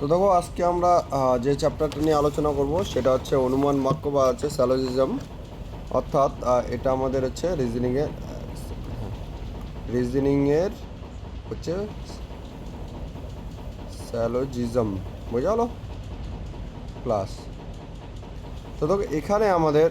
তো দেখো আজকে আমরা যে চ্যাপ্টারটা নিয়ে আলোচনা করব সেটা হচ্ছে অনুমান বাক্য বা হচ্ছে স্যালোজিজম। অর্থাৎ এটা আমাদের হচ্ছে রিজনিংয়ের হচ্ছে স্যালোজিজম, বোঝা গেলো ক্লাস। তো দেখো এখানে আমাদের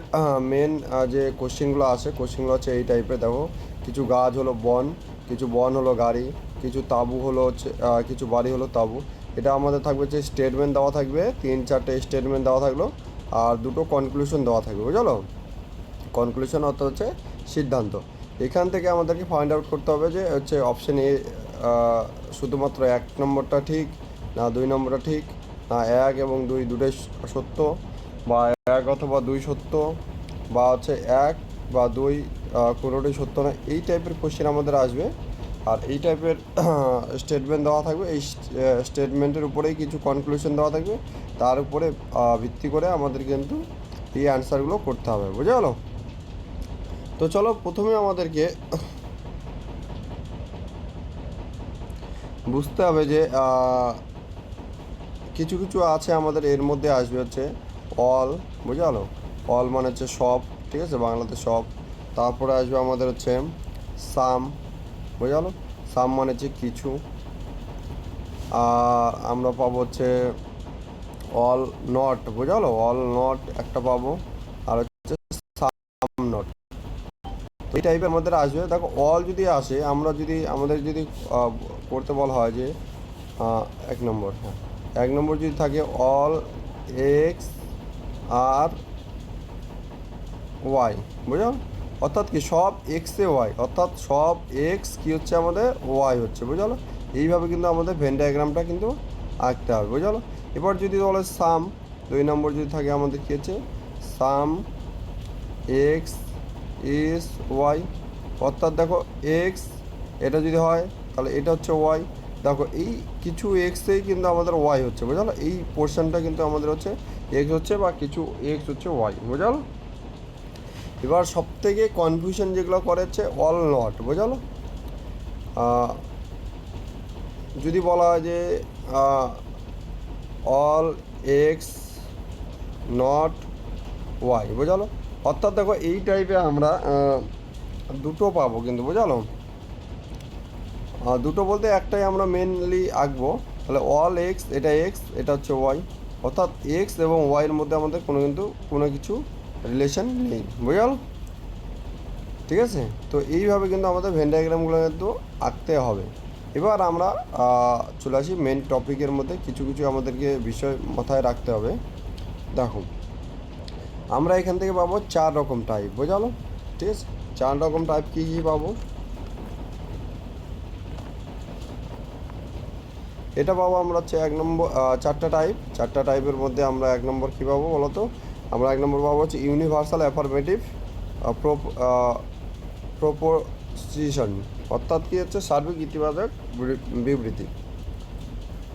মেন যে কোশ্চেনগুলো আছে, কোশ্চেনগুলো হচ্ছে এই টাইপের। দেখো কিছু গাছ হলো বন, কিছু বন হলো গাড়ি, কিছু তাঁবু হলো হচ্ছে কিছু বাড়ি হলো তাঁবু। এটা আমাদের থাকবে যে স্টেটমেন্ট দেওয়া থাকবে, 3-4টে স্টেটমেন্ট দেওয়া থাকলো, আর দুটো কনক্লুশন দেওয়া থাকবে, বুঝলো। কনক্লুশন অর্থ হচ্ছে সিদ্ধান্ত। এখান থেকে আমাদেরকে ফাইন্ড আউট করতে হবে যে হচ্ছে অপশন এ শুধুমাত্র 1 নম্বরটা ঠিক, না 2 নম্বরটা ঠিক, না 1 এবং 2 দুটোই সত্য, বা 1 অথবা 2 সত্য, বা হচ্ছে 1 বা 2 কোনোটাই সত্য না। এই টাইপের কোশ্চেন আমাদের আসবে। আর এই টাইপের স্টেটমেন্ট দেওয়া থাকবে, এই স্টেটমেন্টের উপরেই কিছু কনক্লুশন দেওয়া থাকবে, তার উপরে ভিত্তি করে আমাদের কিন্তু এই অ্যান্সারগুলো করতে হবে, বুঝে গেলো। তো চলো প্রথমে আমাদেরকে বুঝতে হবে যে কিছু কিছু আছে আমাদের, এর মধ্যে আসবে হচ্ছে অল, বুঝে গেলো। অল মানে হচ্ছে সব, ঠিক আছে, বাংলাতে সব। তারপরে আসবে আমাদের হচ্ছে সাম, বুঝে গেলো। সাম মানে হচ্ছে কিছু। আর আমরা পাবো হচ্ছে অল নট, বুঝে গেলো, অল নট একটা পাবো। আর হচ্ছে সাম নট, এই টাইপের আমাদের আসবে। দেখো অল যদি আসে, আমরা যদি আমাদের যদি করতে বলা হয় যে 1 নম্বর, হ্যাঁ 1 নম্বর যদি থাকে অল এক্স আর ওয়াই, বুঝলো। অর্থাৎ কি সব এক্সে ওয়াই, অর্থাৎ সব এক্স কী হচ্ছে আমাদের ওয়াই হচ্ছে, বুঝলো। এইভাবে কিন্তু আমাদের ভেন ডায়াগ্রামটা কিন্তু আঁকতে হবে, বুঝলো। এবার যদি বলে সাম, 2 নম্বর যদি থাকে আমাদের কী হচ্ছে সাম এক্স ইজ ওয়াই। অর্থাৎ দেখো এক্স এটা যদি হয় তাহলে এটা হচ্ছে ওয়াই। দেখো এই কিছু এক্সেই কিন্তু আমাদের ওয়াই হচ্ছে, বুঝলো। এই পোর্শনটা কিন্তু আমাদের হচ্ছে এক্স হচ্ছে, বা কিছু এক্স হচ্ছে ওয়াই, বুঝলো। এবার সব থেকে কনফিউশন যেগুলো করে হচ্ছে অল নট, বুঝলো। যদি বলা হয় যে অল এক্স নট ওয়াই, বুঝলো। অর্থাৎ দেখো এই টাইপে আমরা দুটো পাবো কিন্তু, বুঝলো। দুটো বলতে একটাই আমরা মেনলি আঁকবো। তাহলে অল এক্স, এটা এক্স, এটা হচ্ছে ওয়াই। অর্থাৎ এক্স এবং ওয়াইয়ের মধ্যে আমাদের কোনো কিছু রিলেশন নেই, বুঝল। ঠিক আছে, তো এইভাবে কিন্তু আমাদের ভেন ডায়াগ্রামগুলো কিন্তু আঁকতে হবে। এবার আমরা চলে আসি মেন টপিকের মধ্যে। কিছু কিছু আমাদেরকে বিষয় মাথায় রাখতে হবে। দেখো আমরা এখান থেকে পাবো 4 রকম টাইপ, বোঝালো। ঠিক আছে, 4 রকম টাইপ কী কী পাবো। এটা পাবো আমরা হচ্ছে 1 নম্বর, 4টা টাইপ। 4টা টাইপের মধ্যে আমরা 1 নম্বর কী পাবো বলো তো। আমরা 1 নম্বর পাবো হচ্ছে ইউনিভার্সাল অ্যাফার্মেটিভ প্রপোজিশন, অর্থাৎ কী হচ্ছে সার্বিক ইতিবাচক বিবৃতি।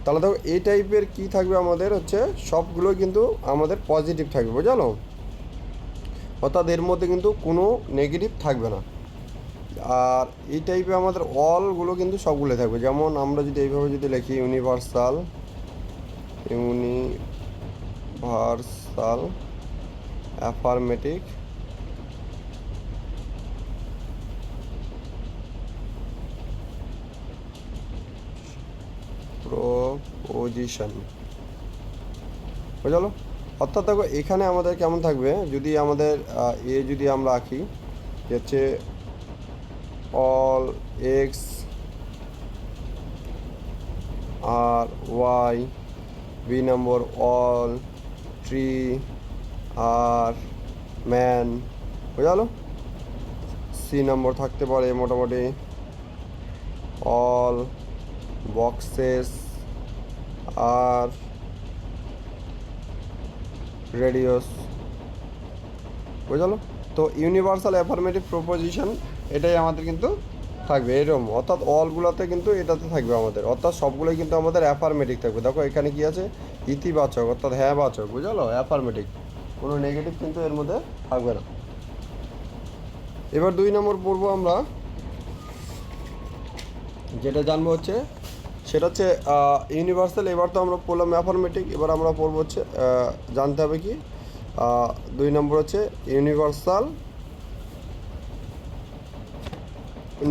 তাহলে দেখো এই টাইপের কী থাকবে আমাদের হচ্ছে সবগুলোই কিন্তু আমাদের পজিটিভ থাকবে, বোঝালো। অর্থাৎ এর মধ্যে কিন্তু কোনো নেগেটিভ থাকবে না। আর এই টাইপে আমাদের অলগুলো কিন্তু সবগুলো থাকবে। যেমন আমরা যদি এইভাবে যদি লিখি ইউনিভার্সাল অ্যাফার্মেটিভ প্রপোজিশন, বুঝলো। অর্থাৎ দেখো এখানে আমাদের কেমন থাকবে, যদি আমাদের যদি আমরা আঁকি যে হচ্ছে অল এক্স আর ওয়াই, 2 নম্বর অল ট্রি আর ম্যান, বুঝলো। 3 নম্বর থাকতে পারে মোটামুটি অল বক্সেস আর রেডিওস, বুঝলো। তো ইউনিভার্সাল অ্যাফার্মেটিভ প্রপোজিশন এটাই আমাদের কিন্তু থাকবে এরকম। অর্থাৎ অলগুলোতে কিন্তু এটাতে থাকবে আমাদের, অর্থাৎ সবগুলোই কিন্তু আমাদের অ্যাফার্মেটিভ থাকবে। দেখো এখানে কি আছে, ইতিবাচক অর্থাৎ হ্যাঁ বাচক, বুঝলো, অ্যাফার্মেটিভ, কোনো নেগেটিভ কিন্তু এর মধ্যে থাকবে না। এবার 2 নম্বর পড়বো আমরা, যেটা জানবো হচ্ছে সেটা হচ্ছে ইউনিভার্সাল। এবার তো আমরা পড়লাম অ্যাফার্মেটিভ, এবার আমরা পড়বো হচ্ছে জানতে হবে কি 2 নম্বর হচ্ছে ইউনিভার্সাল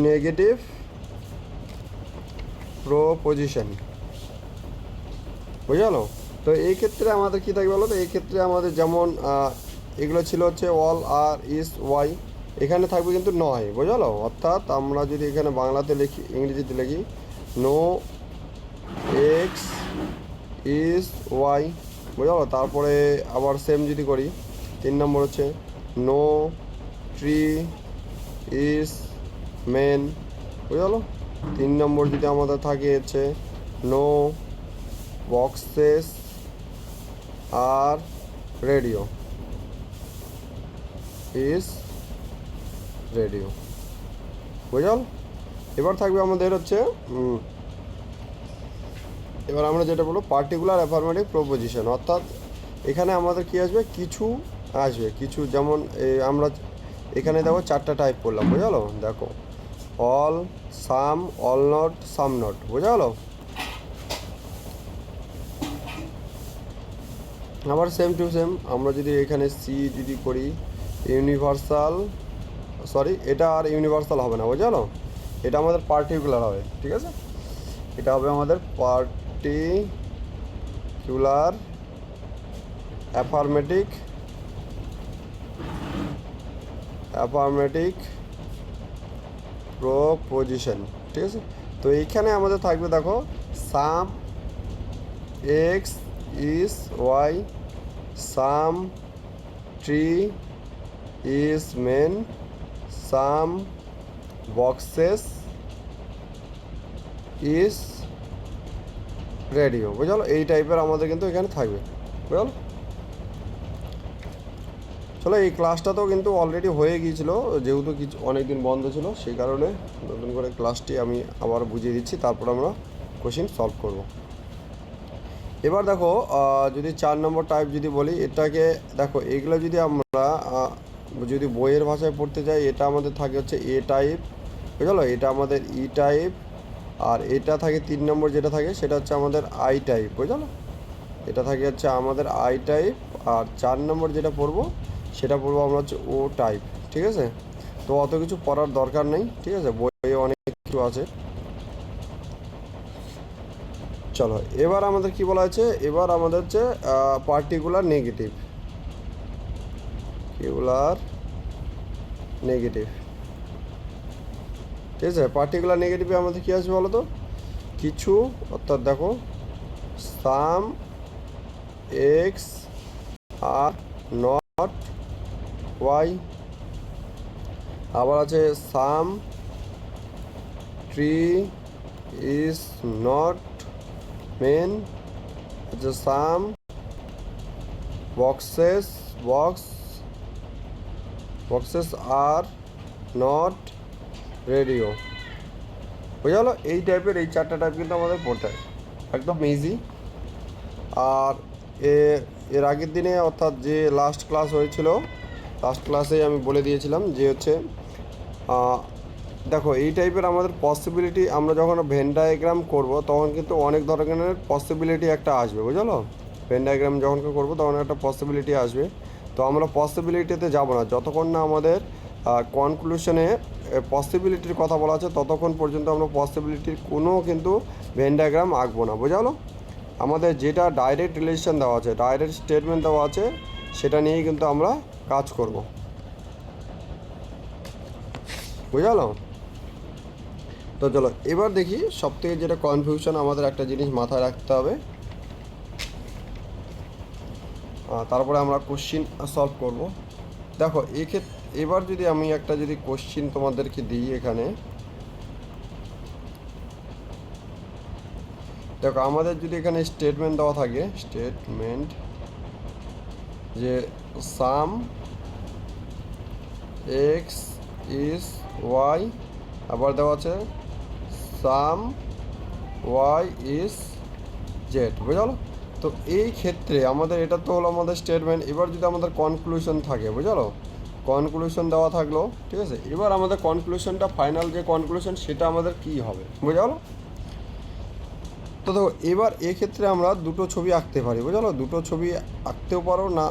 নেগেটিভ প্রপোজিশন, বুঝে গেল? তো এই ক্ষেত্রে আমাদের কী থাকবে বলো তো, এই ক্ষেত্রে আমাদের যেমন এগুলো ছিল হচ্ছে অল আর ইস ওয়াই, এখানে থাকবে কিন্তু নয়, বুঝে গেল? অর্থাৎ আমরা যদি এখানে বাংলাতে লিখি, ইংরেজিতে লিখি নো এক্স ইস ওয়াই, বুঝে গেল? তারপরে আবার সেম যদি করি 3 নম্বর হচ্ছে নো ট্রি ইস মেন, বুঝে গেল? 3 নম্বর যদি আমাদের থাকে হচ্ছে নো বক্সেস আর রেডিও ইস রেডিও, বুঝল? এবার থাকবে আমাদের হচ্ছে এবার আমরা যেটা বলবো পার্টিকুলার অ্যাফার্মেটিভ প্রপোজিশন, অর্থাৎ এখানে আমাদের কি আসবে, কিছু আসবে, কিছু যেমন আমরা এখানে দেখো 4টা টাইপ করলাম, বুঝলো? দেখো all, some, all not, some not, বোঝা গেলো? আবার সেম টু সেম আমরা যদি এখানে সি যদি করি ইউনিভার্সাল, সরি এটা আর ইউনিভার্সাল হবে না, বুঝলো? এটা আমাদের পার্টিকুলার হবে, ঠিক আছে? এটা হবে আমাদের পার্টিকুলার অ্যাফার্মেটিভ প্রপোজিশন, ঠিক আছে? তো এইখানে আমাদের থাকবে দেখো some X is Y, some tree is men, some boxes is radio, বুঝলো? এই টাইপের আমাদের কিন্তু এখানে থাকবে, বুঝলো? চলো, এই ক্লাসটাতেও কিন্তু অলরেডি হয়ে গিয়েছিলো, যেহেতু কিছু অনেক দিন বন্ধ ছিল, সেই কারণে নতুন করে ক্লাসটি আমি আবার বুঝিয়ে দিচ্ছি, তারপর আমরা কোশ্চেন সলভ করব। এবার দেখো যদি 4 নম্বর টাইপ যদি বলি, এটাকে দেখো এইগুলো যদি আমরা যদি বইয়ের ভাষায় পড়তে যাই, এটা আমাদের থাকে হচ্ছে এ টাইপ, বুঝলো? এটা আমাদের ই টাইপ, আর এটা থাকে 3 নম্বর যেটা থাকে সেটা হচ্ছে আমাদের আই টাইপ, বুঝলো? এটা থাকে হচ্ছে আমাদের আই টাইপ, আর 4 নম্বর যেটা পড়বো সেটা পড়বো আমরা হচ্ছে ও টাইপ, ঠিক আছে? তো অত কিছু পড়ার দরকার নেই, ঠিক আছে? বইয়ে অনেক কিছু আছে। চলো, এবার আমাদের কি বলা আছে, এবার আমাদের হচ্ছে পার্টিকুলার নেগেটিভ, ঠিক আছে? পার্টিকুলার নেগেটিভে আমাদের কী আসবে বলো তো, কিছু, অর্থাৎ দেখো some x are not Y, আবার আছে সাম ট্রি ইজ নট মেন, হচ্ছে সাম বক্সেস আর নট রেডিও, বুঝা গেলো? এই টাইপের এই 4টা টাইপ কিন্তু আমাদের পড়তে হয়, একদম ইজি। আর এর আগের দিনে, অর্থাৎ যে লাস্ট ক্লাস হয়েছিল, লাস্ট ক্লাসে আমি বলে দিয়েছিলাম যে হচ্ছে দেখো এই টাইপের আমাদের পসিবিলিটি, আমরা যখন ভেন ডায়াগ্রাম করবো তখন কিন্তু অনেক ধরনের পসিবিলিটি একটা আসবে, বুঝলো? ভেন ডায়াগ্রাম যখন করবো তখন একটা পসিবিলিটি আসবে। তো আমরা পসিবিলিটিতে যাব না যতক্ষণ না আমাদের কনক্লুশনে পসিবিলিটির কথা বলা আছে, ততক্ষণ পর্যন্ত আমরা পসিবিলিটির কোনো কিন্তু ভেন ডায়াগ্রাম আঁকবো না, বুঝলো? আমাদের যেটা ডাইরেক্ট রিলেশন দেওয়া আছে, ডাইরেক্ট স্টেটমেন্ট দেওয়া আছে, সেটা নিয়েই কিন্তু আমরা কাজ করব, বুঝলো? তো চলো এবার দেখি সবথেকে যেটা কনফিউশন, আমাদের একটা জিনিস মাথায় রাখতে হবে, তারপরে আমরা কোশ্চিন সলভ করব। দেখো এবার যদি আমি একটা যদি কোশ্চিন তোমাদেরকে দিই, এখানে দেখো আমাদের যদি এখানে স্টেটমেন্ট দেওয়া থাকে, স্টেটমেন্ট যে সাম এক্স ইজ ওয়াই, আবার দেওয়া আছে সাম ওয়াই ইজ জেড, বুঝলো? তো এই ক্ষেত্রে আমাদের এটা তো হলো আমাদের স্টেটমেন্ট। এবার যদি আমাদের কনক্লুশন থাকে, বুঝলো? কনক্লুশন দেওয়া থাকলো, ঠিক আছে? এবার আমাদের কনক্লুশনটা, ফাইনাল যে কনক্লুশন, সেটা আমাদের কি হবে, বুঝলো? তো দেখো এবার এক্ষেত্রে আমরা দুটো ছবি আঁকতে পারি, বুঝলো, দুটো ছবি আঁকতেও পারো না,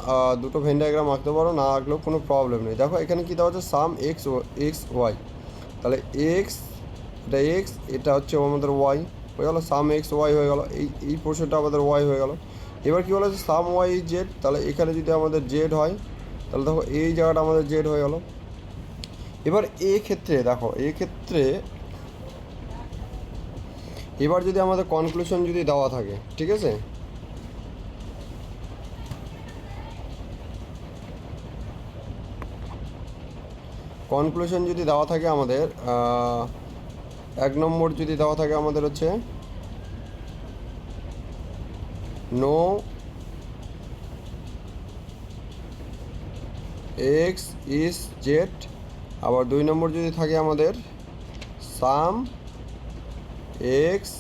দুটো ভেন ডায়াগ্রাম আঁকতে পারো, না আঁকলেও কোনো প্রবলেম নেই। দেখো এখানে কী দেওয়া হচ্ছে, সাম এক্স এক্স ওয়াই, তাহলে এক্স, এটা এক্স, এটা হচ্ছে আমাদের ওয়াই হয়ে গেলো, সাম এক্স ওয়াই হয়ে গেলো, এই পোর্শনটা আমাদের ওয়াই হয়ে গেলো। এবার কী বলা হচ্ছে, সাম ওয়াই ইজ জেড, তাহলে এখানে যদি আমাদের জেড হয় তাহলে দেখো এই জায়গাটা আমাদের জেড হয়ে গেলো। এবার এক্ষেত্রে দেখো এক্ষেত্রে এবার যদি আমাদের কনক্লুশন যদি দেওয়া থাকে, ঠিক আছে, কনক্লুশন যদি দেওয়া থাকে আমাদের 1 নম্বর যদি দেওয়া থাকে আমাদের হচ্ছে নো এক্স ইজ জেড, আবার 2 নম্বর যদি থাকে আমাদের সাম এক্স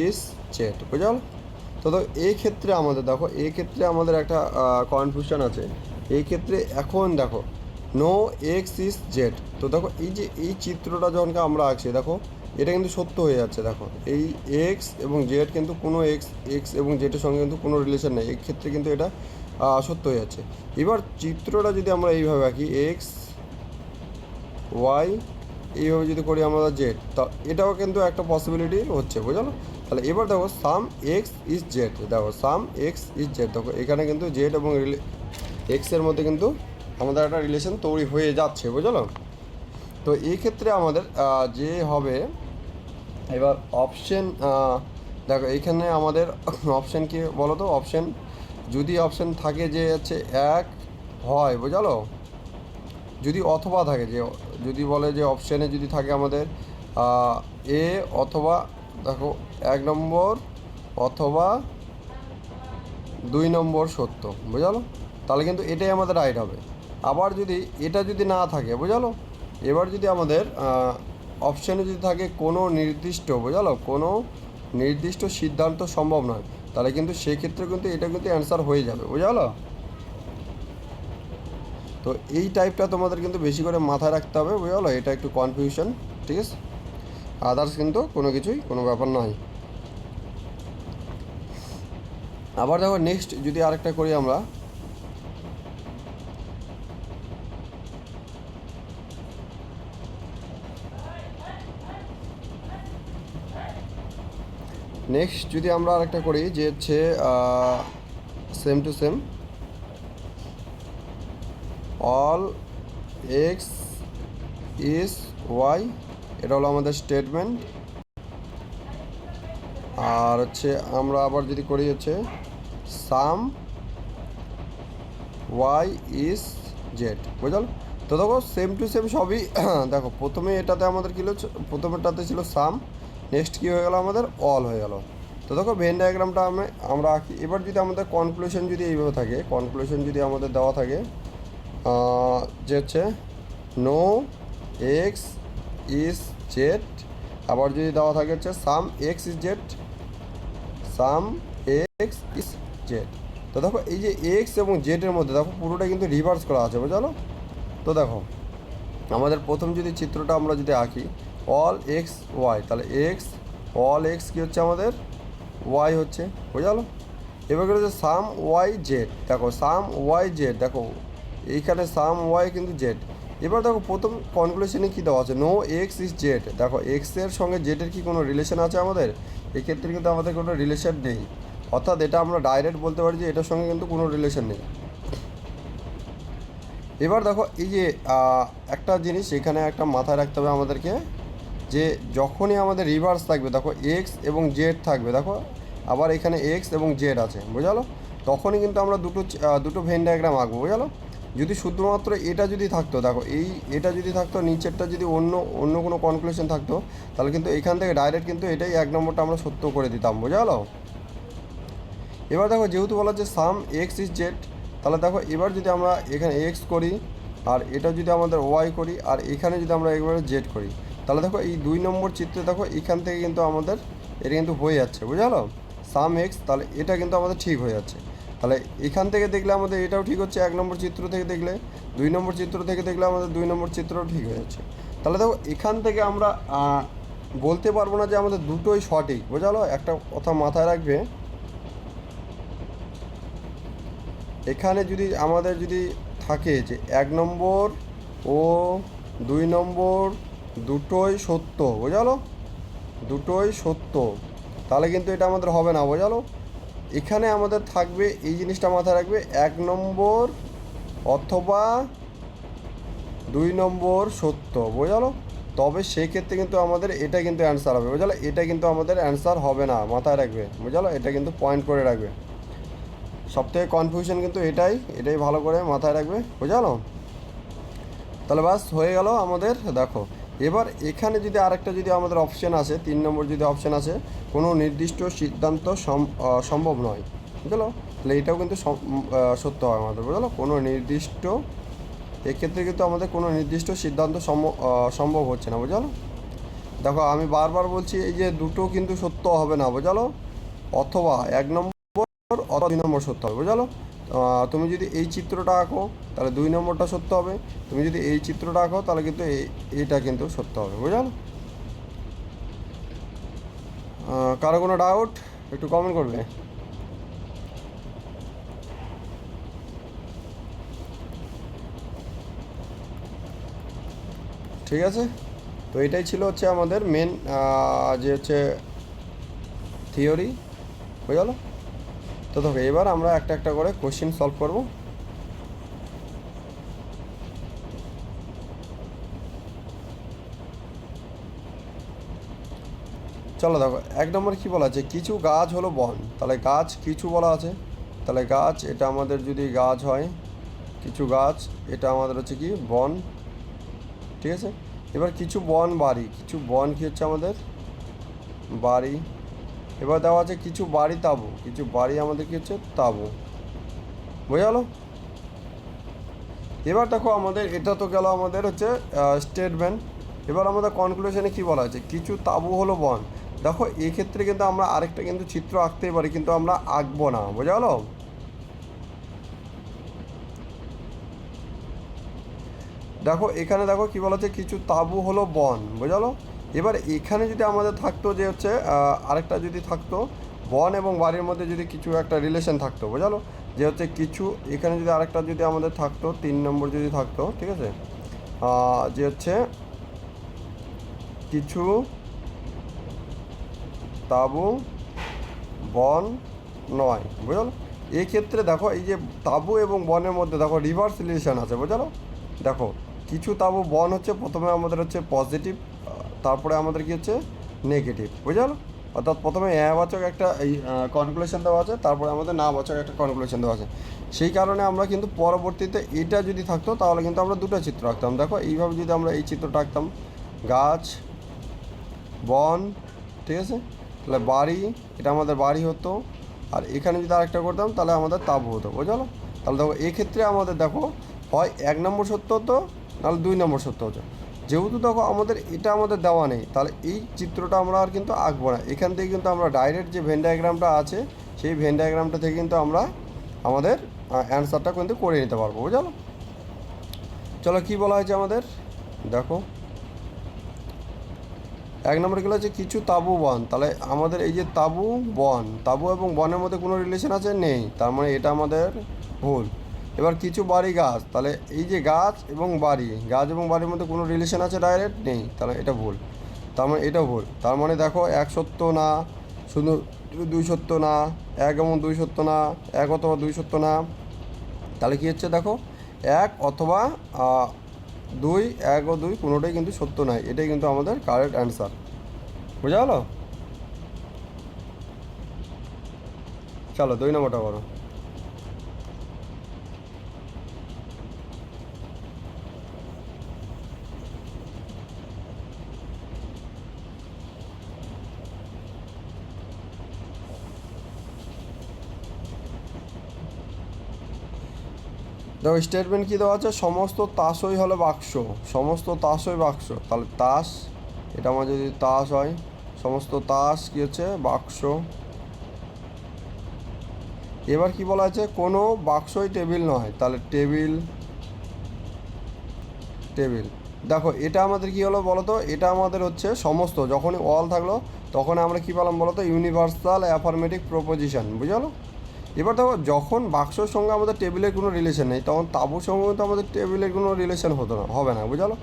ইজ জেড, বুঝল। তো এই ক্ষেত্রে আমাদের দেখো এই ক্ষেত্রে আমাদের একটা কনফিউশন আছে। এই ক্ষেত্রে এখন দেখো নো এক্স ইজ জেড, তো দেখো এই যে এই চিত্রটা যখনকে আমরা আঁকছি দেখো এটা কিন্তু সত্য হয়ে যাচ্ছে। দেখো এই এক্স এবং জেড কিন্তু কোনো এক্স এবং জেডের সঙ্গে কিন্তু কোনো রিলেশন নেই, এই ক্ষেত্রে কিন্তু এটা সত্য হয়ে যাচ্ছে। এবার চিত্রটা যদি আমরা এইভাবে আঁকি এক্স ওয়াই, এইভাবে যদি করি আমরা জেড, তা এটাও কিন্তু একটা পসিবিলিটি হচ্ছে, বুঝলো। তাহলে এবার দেখো সাম এক্স ইজ জেড, দেখো সাম এক্স ইজ জেড, দেখো এখানে কিন্তু জেড এবং এক্সের মধ্যে কিন্তু আমাদের একটা রিলেশন তৈরি হয়ে যাচ্ছে, বুঝলো। তো এই ক্ষেত্রে আমাদের যে হবে এবার অপশন, দেখো এইখানে আমাদের অপশান কি বলো তো, অপশান যদি অপশান থাকে যে হচ্ছে এক হয়, বুঝলো, যদি অথবা থাকে, যে যদি বলে যে অপশানে যদি থাকে আমাদের এ অথবা দেখো 1 নম্বর অথবা 2 নম্বর সত্য, বুঝলো, তাহলে কিন্তু এটাই আমাদের রাইট হবে। আবার যদি এটা যদি না থাকে, বুঝলো, এবার যদি আমাদের অপশানে যদি থাকে কোনো নির্দিষ্ট, বুঝলো, কোনো নির্দিষ্ট সিদ্ধান্ত সম্ভব নয়, তাহলে কিন্তু সেক্ষেত্রে কিন্তু এটা কিন্তু অ্যান্সার হয়ে যাবে, বুঝলো। তো এই টাইপটা তোমাদের কিন্তু বেশি করে মাথায় রাখতে হবে, বুঝলো, এটা একটু কনফিউশন, ঠিক আছে, আদার্স কিন্তু কোনো কিছুই কোনো ব্যাপার নয়। আবার দেখো নেক্সট যদি আরেকটা করি আমরা, নেক্সট যদি আমরা আরেকটা করি যে হচ্ছে same to same all x is Y, এটা হলো আমাদের স্টেটমেন্ট। আর হচ্ছে আমরা আবার যদি করি হচ্ছে সাম ওয়াই ইজ জেড, বুঝল। তো দেখো সেম টু সেম সবই দেখো প্রথমে এটাতে আমাদের কী হলো, প্রথমেরটাতে ছিল সাম, নেক্সট কী হয়ে গেল আমাদের অল হয়ে গেল। তো দেখো ভেন ডায়াগ্রামটা আমরা আঁকি। এবার যদি আমাদের কনক্লুশন যদি এইভাবে থাকে, কনক্লুশন যদি আমাদের দেওয়া থাকে যে হচ্ছে নো এক্স ইজ জেড, আবার যদি দেওয়া থাকে হচ্ছে some X is Z, some X is Z. তো দেখো এই যে এক্স এবং জেডের মধ্যে দেখো পুরোটা কিন্তু রিভার্স করা আছে, বুঝলো। তো দেখো আমাদের প্রথম যদি চিত্রটা আমরা যদি আঁকি অল এক্স ওয়াই, তাহলে এক্স অল এক্স কী হচ্ছে আমাদের ওয়াই হচ্ছে, বুঝলো। এবার হচ্ছে সাম ওয়াই জেড, দেখো সাম ওয়াই জেড, দেখো এইখানে সাম ওয়াই কিন্তু জেড। এবার দেখো প্রথম কনক্লুশনে কী দেওয়া আছে, নো এক্স ইজ জেড, দেখো এক্সের সঙ্গে জেডের কি কোনো রিলেশন আছে আমাদের, এক্ষেত্রে কিন্তু আমাদের কোনো রিলেশন নেই, অর্থাৎ এটা আমরা ডাইরেক্ট বলতে পারি যে এটার সঙ্গে কিন্তু কোনো রিলেশন নেই। এবার দেখো এই যে একটা জিনিস এখানে একটা মাথায় রাখতে হবে আমাদেরকে, যে যখনই আমাদের রিভার্স থাকবে, দেখো এক্স এবং জেড থাকবে, দেখো আবার এখানে এক্স এবং জেড আছে, বুঝালো, তখনই কিন্তু আমরা দুটো ভেন ডায়াগ্রাম আঁকবো, বুঝালো। যদি শুধুমাত্র এটা যদি থাকতো, দেখো এটা যদি থাকতো, নিচেরটা যদি অন্য কোনো কনক্লুশন থাকতো, তাহলে কিন্তু এখান থেকে ডাইরেক্ট কিন্তু এটাই 1 নম্বরটা আমরা সত্য করে দিতাম, বুঝালো। এবার দেখো যেহেতু বলা হচ্ছে সাম এক্স ইজ জেড, তাহলে দেখো এবার যদি আমরা এখানে এক্স করি আর এটা যদি আমাদের ওয়াই করি আর এখানে যদি আমরা একবারে জেড করি, তাহলে দেখো এই 2 নম্বর চিত্রে দেখো এখান থেকে কিন্তু আমাদের এটা কিন্তু হয়ে যাচ্ছে, বুঝালো, সাম এক্স, তাহলে এটা কিন্তু আমাদের ঠিক হয়ে যাচ্ছে। তাহলে এখান থেকে দেখলে আমাদের এটাও ঠিক হচ্ছে 1 নম্বর চিত্র থেকে দেখলে, 2 নম্বর চিত্র থেকে দেখলে আমাদের 2 নম্বর চিত্রও ঠিক হয়ে যাচ্ছে। তাহলে দেখো এখান থেকে আমরা বলতে পারবো না যে আমাদের দুটোই সঠিক, বোঝালো। একটা কথা মাথায় রাখবে, এখানে যদি আমাদের যদি থাকে যে 1 নম্বর ও 2 নম্বর দুটোই সত্য, বোঝালো, দুটোই সত্য, তাহলে কিন্তু এটা আমাদের হবে না, বোঝালো। এখানে আমাদের থাকবে এই জিনিসটা মাথায় রাখবে, 1 নম্বর অথবা 2 নম্বর সত্য, বোঝালো। তবে সেক্ষেত্রে কিন্তু আমাদের এটা কিন্তু অ্যান্সার হবে, বোঝালো। এটা কিন্তু আমাদের অ্যান্সার হবে না, মাথায় রাখবে, বোঝালো। এটা কিন্তু পয়েন্ট করে রাখবে। সবথেকে কনফিউশন কিন্তু এটাই ভালো করে মাথায় রাখবে, বোঝালো। তাহলে বাস হয়ে গেল আমাদের। দেখো এবার এখানে যদি আরেকটা যদি আমাদের অপশান আসে, 3 নম্বর যদি অপশান আসে, কোনো নির্দিষ্ট সিদ্ধান্ত সম্ভব নয়, বুঝলো। তাহলে এটাও কিন্তু সত্য হয় আমাদের, বুঝলো। কোনো নির্দিষ্ট, এক্ষেত্রে কিন্তু আমাদের কোনো নির্দিষ্ট সিদ্ধান্ত সম্ভব হচ্ছে না, বুঝলো। দেখো আমি বারবার বলছি, এই যে দুটো কিন্তু সত্য হবে না, বোঝালো। অথবা 1 নম্বর অথবা 2 নম্বর সত্য হবে, বোঝালো। তুমি যদি এই চিত্রটা আঁকো তাহলে 2 নম্বরটা সত্য হবে, তুমি যদি এই চিত্রটা আঁকো তাহলে কিন্তু এইটা কিন্তু সত্য হবে, বুঝালো। কারো কোনো ডাউট একটু কমেন্ট করবে। ঠিক আছে, তো এটাই ছিল হচ্ছে আমাদের মেন যে হচ্ছে থিওরি, বুঝালো। তো দেখো এবার আমরা একটা একটা করে কোশ্চেন সলভ করব। চলো দেখো 1 নম্বর কী বলা আছে, কিছু গাছ হলো বন, তাহলে গাছ কিছু বলা আছে, তাহলে গাছ এটা আমাদের যদি গাছ হয়, কিছু গাছ এটা আমাদের হচ্ছে কি বন, ঠিক আছে। এবার কিছু বন বাড়ি, কিছু বন কি হচ্ছে আমাদের বাড়ি। এবার দেওয়া আছে কিছু বাড়ি তাঁবু, কিছু বাড়ি আমাদের কি হচ্ছে তাঁবু, বোঝা গেলো। এবার দেখো আমাদের এটা তো গেল আমাদের হচ্ছে স্টেটমেন্ট। এবার আমাদের কনক্লুশনে কী বলা আছে, কিছু তাঁবু হলো বন। দেখো এক্ষেত্রে কিন্তু আমরা আরেকটা কিন্তু চিত্র আঁকতেই পারি, কিন্তু আমরা আঁকবো না, বোঝা গেলো। দেখো এখানে দেখো কী বলা আছে, কিছু তাঁবু হলো বন, বোঝালো। এবার এখানে যদি আমাদের থাকতো যে হচ্ছে আরেকটা যদি থাকতো, বন এবং বাড়ির মধ্যে যদি কিছু একটা রিলেশন থাকতো, বোঝালো, যে হচ্ছে কিছু, এখানে যদি আরেকটা যদি আমাদের থাকতো 3 নম্বর যদি থাকতো, ঠিক আছে, যে হচ্ছে কিছু তাঁবু বন নয়, বুঝলো। এই ক্ষেত্রে দেখো এই যে তাঁবু এবং বনের মধ্যে দেখো রিভার্স রিলেশন আছে, বুঝলো। দেখো কিছু তাঁবু বন হচ্ছে প্রথমে আমাদের হচ্ছে পজিটিভ, তারপরে আমাদের কি হচ্ছে নেগেটিভ, বুঝলো। অর্থাৎ প্রথমে বাচক একটা এই কনক্লুশন দেওয়া আছে, তারপরে আমাদের না বাচক একটা কনক্লুশন দেওয়া আছে। সেই কারণে আমরা কিন্তু পরবর্তীতে এটা যদি থাকতো তাহলে কিন্তু আমরা দুটো চিত্র আঁকতাম। দেখো এইভাবে যদি আমরা এই চিত্রটা আঁকতাম, গাছ বন, ঠিক আছে, তাহলে বাড়ি, এটা আমাদের বাড়ি হতো। আর এখানে যদি আরেকটা করতাম তাহলে আমাদের তাঁবু হতো, বোঝালো। তাহলে দেখো এক্ষেত্রে আমাদের দেখো হয় 1 নম্বর সত্য হতো, নাহলে 2 নম্বর সত্য হতো। যেহেতু দেখো আমাদের এটা আমাদের দেওয়া নেই, তাহলে এই চিত্রটা আমরা আর কিন্তু আঁকবো না। এখান থেকে কিন্তু আমরা ডাইরেক্ট যে ভেন ডায়াগ্রামটা আছে, সেই ভেন ডায়াগ্রামটা থেকে কিন্তু আমরা আমাদের অ্যান্সারটা কিন্তু করে নিতে পারবো, বুঝালো। চলো কী বলা হয়েছে আমাদের, দেখো 1 নম্বরে গেলে হচ্ছে কিছু তাঁবু বন, তাহলে আমাদের এই যে তাঁবু বন, তাঁবু এবং বনের মধ্যে কোনো রিলেশন আছে নেই, তার মানে এটা আমাদের ভুল। এবার কিছু বাড়ি গাছ, তাহলে এই যে গাছ এবং বাড়ি, গাছ এবং বাড়ির মধ্যে কোনো রিলেশন আছে ডাইরেক্ট নেই, তাহলে এটা ভুল, তার মানে এটাও ভুল। তার মানে দেখো 1 সত্য না, শুধু 2 সত্য না, 1 এবং 2 সত্য না, 1 অথবা 2 সত্য না, তাহলে কী হচ্ছে দেখো 1 অথবা 2, 1 ও 2 কোনোটাই কিন্তু সত্য নয়, এটাই কিন্তু আমাদের কারেক্ট অ্যান্সার, বোঝা গেলো। চলো 2 নম্বরটা করো। দেখো স্টেটমেন্ট কী দেওয়া আছে, সমস্ত তাসই হলো বাক্স, সমস্ত তাসই বাক্স, তাহলে তাস, এটা আমার যদি তাস হয়, সমস্ত তাস কী হচ্ছে বাক্স। এবার কি বলা আছে, কোনো বাক্সই টেবিল নয়, তাহলে টেবিল, টেবিল, দেখো এটা আমাদের কি হলো বলো তো, এটা আমাদের হচ্ছে সমস্ত, যখনই অল থাকলো তখন আমরা কি পেলাম বলো তো, ইউনিভার্সাল অ্যাফার্মেটিভ প্রপোজিশন, বুঝলো। এবার দেখো যখন বাক্সর সঙ্গে আমাদের টেবিলের কোনো রিলেশন নেই, তখন তাঁবুর সঙ্গে কিন্তু আমাদের টেবিলের কোনো রিলেশন হবে না, বুঝলো।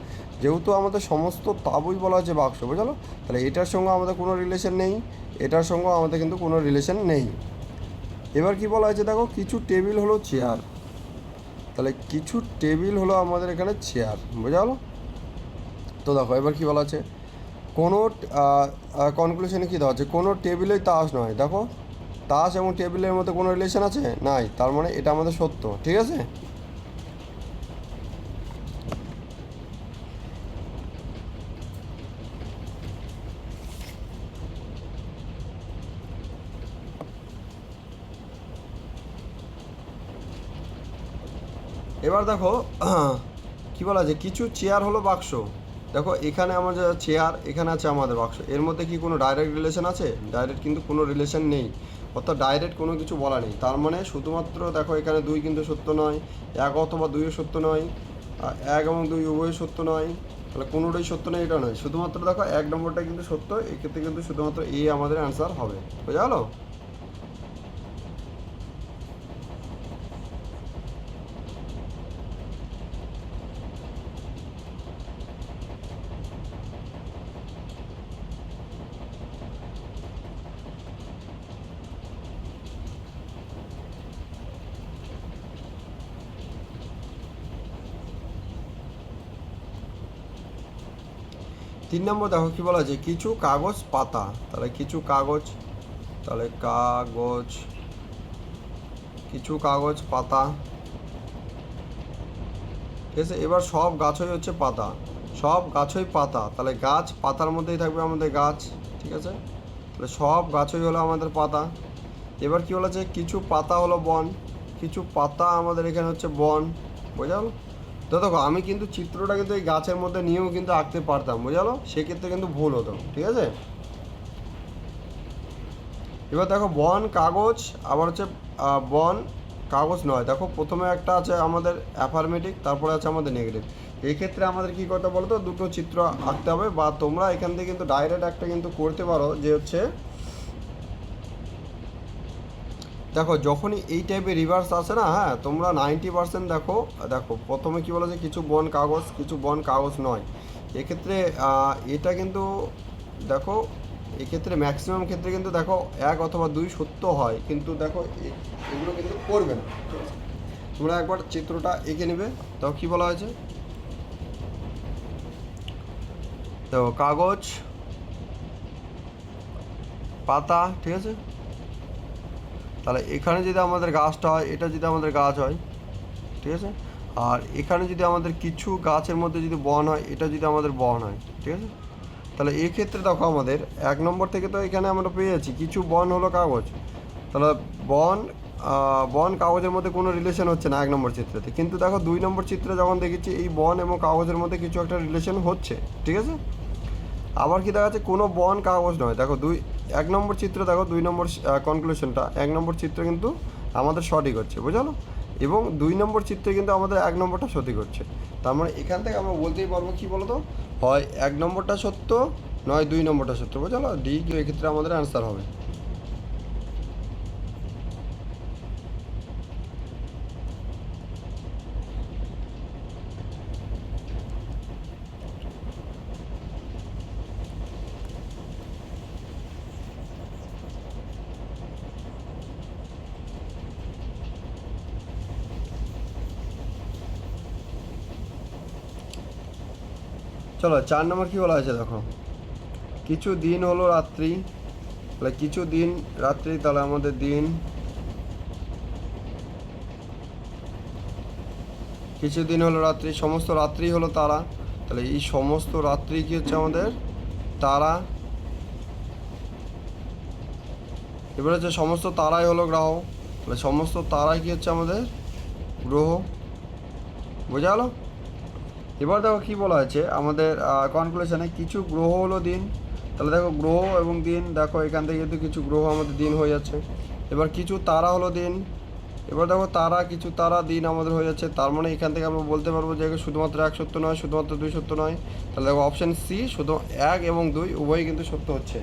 যেহেতু আমাদের সমস্ত তাঁবুই বলা হচ্ছে বাক্স, বুঝলো, তাহলে এটার সঙ্গে আমাদের কোনো রিলেশন নেই, এটার সঙ্গেও আমাদের কিন্তু কোনো রিলেশন নেই। এবার কি বলা হয়েছে দেখো, কিছু টেবিল হলো চেয়ার, তাহলে কিছু টেবিল হলো আমাদের এখানে চেয়ার, বুঝলো। তো দেখো এবার কী বলা আছে, কোনো কনক্লুশনে কী দেওয়া আছে, কোনো টেবিলেই তাস নয়। দেখো তাস এবং টেবিলের মধ্যে কোনো রিলেশন আছে নাই, তার মানে এটা আমাদের সত্য, ঠিক আছে। এবার দেখো কী বলা আছে, কিছু চেয়ার হলো বাক্স। দেখো এখানে আমার যা চেয়ার, এখানে আছে আমাদের বাক্স, এর মধ্যে কি কোনো ডাইরেক্ট রিলেশন আছে? ডাইরেক্ট কিন্তু কোনো রিলেশন নেই, অর্থাৎ ডাইরেক্ট কোনো কিছু বলা নেই। তার মানে শুধুমাত্র দেখো এখানে 2 কিন্তু সত্য নয়, 1 অথবা 2ও সত্য নয়, 1 এবং 2 উভয় সত্য নয়, তাহলে কোনোটাই সত্য নয়, এটা নয়। শুধুমাত্র দেখো 1 নম্বরটা কিন্তু সত্য, এক্ষেত্রে কিন্তু শুধুমাত্র এ আমাদের অ্যান্সার হবে, বোঝা গেলো? 3 নম্বর দেখো কী বলা আছে, কিছু কাগজ পাতা, তাহলে কিছু কাগজ, তাহলে কাগজ, কিছু কাগজ পাতা, ঠিক আছে। এবার সব গাছই হচ্ছে পাতা, সব গাছই পাতা, তাহলে গাছ পাতার মধ্যেই থাকবে আমাদের গাছ, ঠিক আছে। তাহলে সব গাছই হলো আমাদের পাতা। এবার কী বলেছে, কিছু পাতা হলো বন, কিছু পাতা আমাদের এখানে হচ্ছে বন, বোঝালো। তো দেখো আমি কিন্তু চিত্রটা কিন্তু এই গাছের মধ্যে নিয়েও কিন্তু আঁকতে পারতাম, বোঝালো, সেক্ষেত্রে কিন্তু ভুল হতো, ঠিক আছে। এবার দেখো বন কাগজ, আবার হচ্ছে বন কাগজ নয়। দেখো প্রথমে একটা আছে আমাদের অ্যাফার্মেটিভ, তারপরে আছে আমাদের নেগেটিভ। এই ক্ষেত্রে আমাদের কী করতে বলো তো, দুটো চিত্র আঁকতে হবে, বা তোমরা এখান থেকে কিন্তু ডাইরেক্ট একটা কিন্তু করতে পারো, যে হচ্ছে দেখো যখনই এই টাইপের রিভার্স আসে না, হ্যাঁ তোমরা 90% দেখো, দেখো প্রথমে কী বলেছে, কিছু বন কাগজ, কিছু বন কাগজ নয়। এক্ষেত্রে এটা কিন্তু দেখো, এক্ষেত্রে ম্যাক্সিমাম ক্ষেত্রে কিন্তু দেখো 1 অথবা 2 সত্য হয়, কিন্তু দেখো এগুলো কিন্তু করবে না, ঠিক আছে। তোমরা একবার চিত্রটা এঁকে নেবে। তাও কী বলা হয়েছে, দেখো কাগজ পাতা, ঠিক আছে। তাহলে এখানে যদি আমাদের গাছটা হয়, এটা যদি আমাদের গাছ হয়, ঠিক আছে। আর এখানে যদি আমাদের কিছু গাছের মধ্যে যদি বন হয়, এটা যদি আমাদের বন হয়, ঠিক আছে। তাহলে এক্ষেত্রে দেখো আমাদের 1 নম্বর থেকে তো এখানে আমরা পেয়ে যাচ্ছি কিছু বন হলো কাগজ, তাহলে বন বন কাগজের মধ্যে কোনো রিলেশন হচ্ছে না 1 নম্বর চিত্রতে, কিন্তু দেখো 2 নম্বর চিত্রে যখন দেখেছি এই বন এবং কাগজের মধ্যে কিছু একটা রিলেশন হচ্ছে, ঠিক আছে। আবার কি দেখা যাচ্ছে, কোনো বন কাগজ নয়। দেখো 1 নম্বর চিত্র, দেখো 2 নম্বর কনক্লুশনটা 1 নম্বর চিত্র কিন্তু আমাদের সঠিক হচ্ছে, বুঝলো, এবং 2 নম্বর চিত্রে কিন্তু আমাদের 1 নম্বরটা সঠিক হচ্ছে। তার মানে এখান থেকে আমরা বলতেই পারবো কী বলো তো, হয় 1 নম্বরটা সত্য, নয় 2 নম্বরটা সত্য, বুঝলো। ডি কিউ এক্ষেত্রে আমাদের অ্যান্সার হবে। চলো 4 নম্বর কী বলা হয়েছে দেখো, কিছু দিন হলো রাত্রি, তাহলে কিছু দিন রাত্রি, তাহলে আমাদের দিন, কিছু দিন হলো রাত্রি, সমস্ত রাত্রি হলো তারা, তাহলে এই সমস্ত রাত্রি কী হচ্ছে আমাদের তারা। এবার হচ্ছে সমস্ত তারাই হলো গ্রহ, তাহলে সমস্ত তারাই কী হচ্ছে আমাদের গ্রহ, বোঝা গেলো। এবার দেখো কী বলা হয়েছে আমাদের কনক্লুশনে, কিছু গ্রহ হলো দিন, তাহলে দেখো গ্রহ এবং দিন, দেখো এখান থেকে কিন্তু কিছু গ্রহ আমাদের দিন হয়ে যাচ্ছে। এবার কিছু তারা হলো দিন, এবার দেখো তারা, কিছু তারা দিন আমাদের হয়ে যাচ্ছে, তার মানে এখান থেকে আমরা বলতে পারবো যে শুধুমাত্র এক সত্য নয়, শুধুমাত্র দুই সত্য নয়। তাহলে দেখো অপশান সি, শুধু এক এবং দুই উভয়ই কিন্তু সত্য হচ্ছে।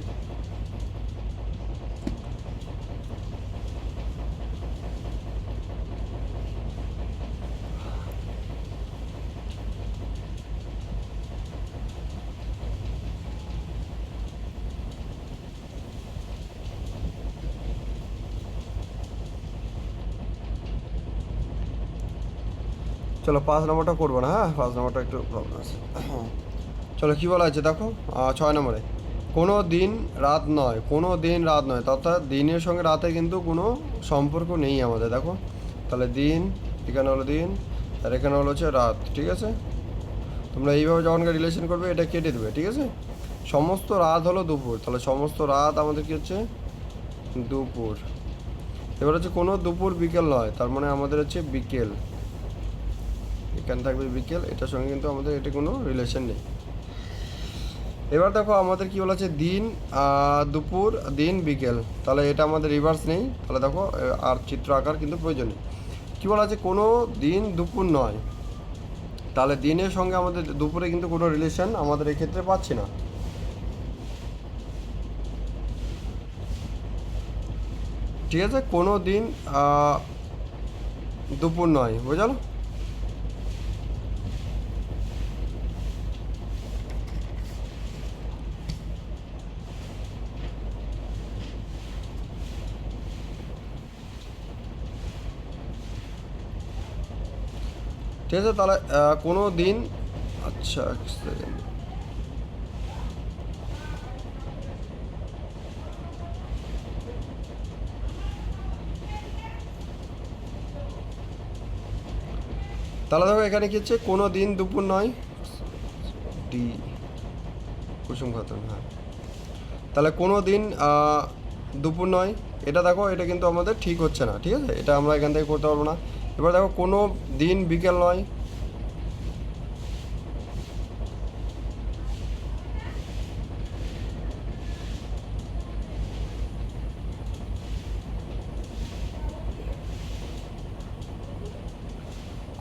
চলো 5 নম্বরটা করবো না, হ্যাঁ 5 নম্বরটা একটু প্রবলেম আছে। চলো কী বলা আছে দেখো, 6 নম্বরে, কোনো দিন রাত নয়, কোনো দিন রাত নয়, অর্থাৎ দিনের সঙ্গে রাতের কিন্তু কোনো সম্পর্ক নেই আমাদের। দেখো তাহলে দিন, এখানে হলো দিন, আর এখানে হলো হচ্ছে রাত, ঠিক আছে। তোমরা এইভাবে যখন রিলেশন করবে এটা কেটে দেবে, ঠিক আছে। সমস্ত রাত হলো দুপুর, তাহলে সমস্ত রাত আমাদের কী হচ্ছে, দুপুর। এবার হচ্ছে কোনো দুপুর বিকেল নয়, তার মানে আমাদের হচ্ছে বিকেল, এখানে থাকবে বিকেল, এটার সঙ্গে কিন্তু আমাদের এটা কোনো রিলেশন নেই। এবার দেখো আমাদের কী বলা আছে, দিন দুপুর, দিন বিকেল, তাহলে এটা আমাদের রিভার্স নেই, তাহলে দেখো আর চিত্র আঁকার কিন্তু প্রয়োজন নেই। কী বলা আছে, কোনো দিন দুপুর নয়, তাহলে দিনের সঙ্গে আমাদের দুপুরে কিন্তু কোনো রিলেশন আমাদের এক্ষেত্রে পাচ্ছি না। ঠিক আছে, কোনো দিন দুপুর নয়, বুঝলো। ঠিক আছে, তাহলে কোনো দিন, আচ্ছা এক সেকেন্ড, তাহলে দেখো এখানে কি হচ্ছে, কোনো দিন দুপুর নয়, ডি কুসুম খাতুন, হ্যাঁ। তাহলে কোনো দিন দুপুর নয়, এটা দেখো এটা কিন্তু আমাদের ঠিক হচ্ছে না, ঠিক আছে, এটা আমরা এখান থেকে করতে পারবো না। এবার দেখো কোনো দিন বিকেল নয়,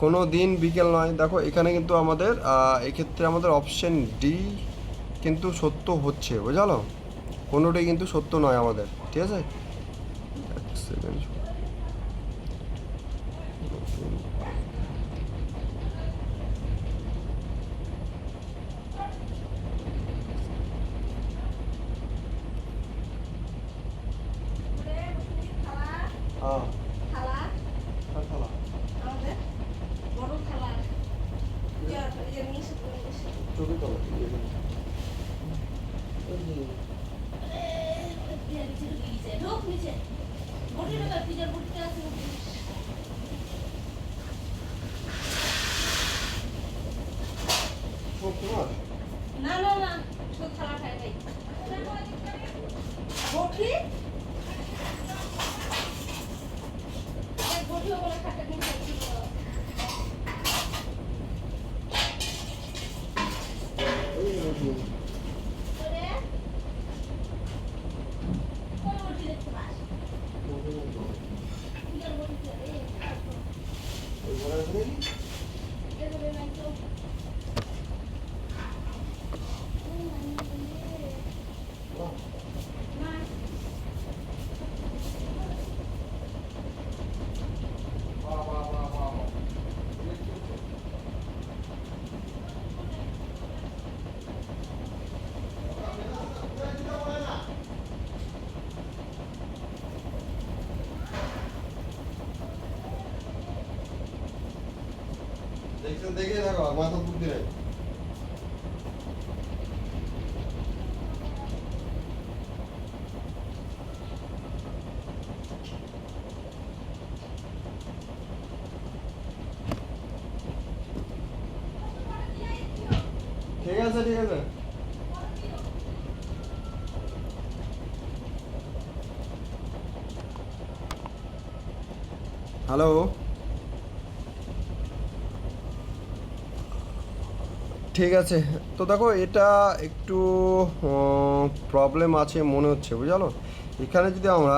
কোনো দিন বিকেল নয়, দেখো এখানে কিন্তু আমাদের এক্ষেত্রে আমাদের অপশন ডি কিন্তু সত্য হচ্ছে, বুঝালো। কোনোটাই কিন্তু সত্য নয় আমাদের, ঠিক আছে। এক সেকেন্ড, হ্যাঁ ছবি তো না না না, শুধু খালা খাই নাই বটি এক বটিও বলে খাটা দিন খাচ্ছি ওরে কোন বটি দেখতে পাস কিয়ার বটি রে নাই তো দেখছেন, দেখে থাকো, মাথা বুদ্ধি নেই। ঠিক আছে, ঠিক আছে। হ্যালো, ঠিক আছে। তো দেখো এটা একটু প্রবলেম আছে মনে হচ্ছে, বুঝলো। এখানে যদি আমরা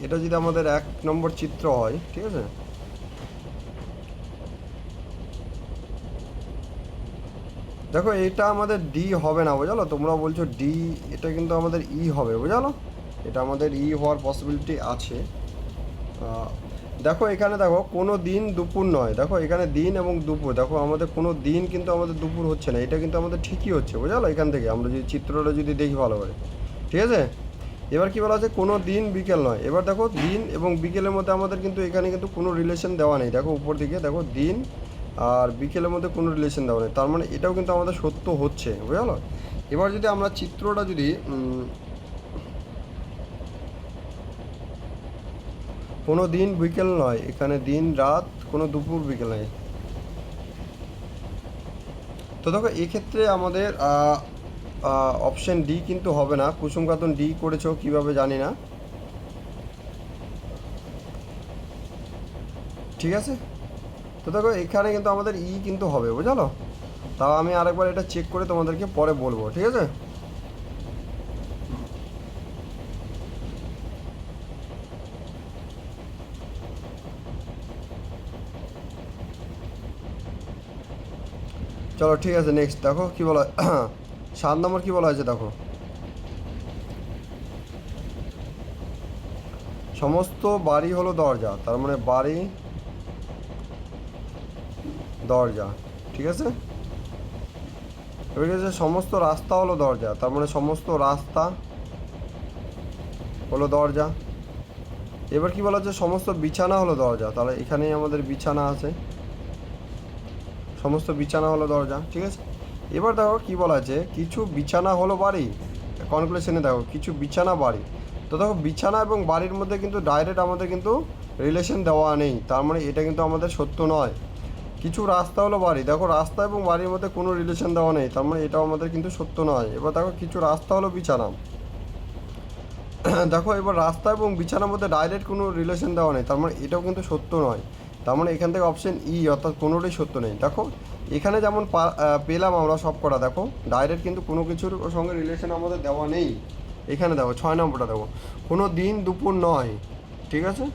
এটা যদি আমাদের 1 নম্বর চিত্র হয়, ঠিক আছে, দেখো এটা আমাদের ডি হবে না, বুঝালো? তোমরা বলছো ডি, এটা কিন্তু আমাদের ই হবে, বুঝালো? এটা আমাদের ই হওয়ার পসিবিলিটি আছে। দেখো এখানে দেখো কোনো দিন দুপুর নয়, দেখো এখানে দিন এবং দুপুর, দেখো আমাদের কোনো দিন কিন্তু আমাদের দুপুর হচ্ছে না, এটা কিন্তু আমাদের ঠিকই হচ্ছে, বুঝালো? এখান থেকে আমরা যদি চিত্রটা যদি দেখি ভালো করে, ঠিক আছে। এবার কী বলা আছে, কোনো দিন বিকেল নয়। এবার দেখো দিন এবং বিকেলের মধ্যে আমাদের কিন্তু এখানে কিন্তু কোনো রিলেশন দেওয়া নেই, দেখো উপর দিকে দেখো দিন আর বিকেলের মধ্যে কোনো রিলেশন দেওয়া নেই, তার মানে এটাও কিন্তু আমাদের সত্য হচ্ছে, বুঝালো? এবার যদি আমরা চিত্রটা যদি কোনো দিন বিকেল নয়, এখানে দিন রাত, কোনো দুপুর বিকেল নয়, তো দেখো এক্ষেত্রে আমাদের অপশন ডি কিন্তু হবে না। কুসুম খাতুন ডি করেছো কীভাবে জানি না, ঠিক আছে। তো দেখো এখানে কিন্তু আমাদের ই কিন্তু হবে, বুঝালো? তাও আমি আরেকবার এটা চেক করে তোমাদেরকে পরে বলবো, ঠিক আছে। চলো ঠিক আছে, নেক্সট দেখো কী বলা 7 নম্বর কী বলা হয়েছে, দেখো সমস্ত বাড়ি হলো দরজা, তার মানে বাড়ি দরজা, ঠিক আছে। এবার হচ্ছে সমস্ত রাস্তা হলো দরজা, তার মানে সমস্ত রাস্তা হলো দরজা। এবার কি বলা হচ্ছে, সমস্ত বিছানা হলো দরজা, তাহলে এখানেই আমাদের বিছানা আছে, সমস্ত বিছানা হলো দরজা, ঠিক আছে। এবার দেখো কি বলা আছে, কিছু বিছানা হলো বাড়ি, কনক্লুশনে দেখো কিছু বিছানা বাড়ি, তো দেখো বিছানা এবং বাড়ির মধ্যে কিন্তু ডাইরেক্ট আমাদের কিন্তু রিলেশন দেওয়া নেই, তার মানে এটা কিন্তু আমাদের সত্য নয়। কিছু রাস্তা হলো বাড়ি, দেখো রাস্তা এবং বাড়ির মধ্যে কোনো রিলেশন দেওয়া নেই, তার মানে এটাও আমাদের কিন্তু সত্য নয়। এবার দেখো কিছু রাস্তা হলো বিছানা, দেখো এবার রাস্তা এবং বিছানার মধ্যে ডাইরেক্ট কোনো রিলেশন দেওয়া নেই, তার মানে এটাও কিন্তু সত্য নয়। তার মানে এখান থেকে অপশন ই অর্থাৎ কোনোটাই সত্য নেই। দেখো এখানে যেমন পেলাম আমরা সব করা, দেখো ডাইরেক্ট কিন্তু কোনো কিছুর সঙ্গে রিলেশন আমাদের দেওয়া নেই। এখানে দেখো 6 নম্বরটা দেখো, কোনো দিন দুপুর নয়, ঠিক আছে।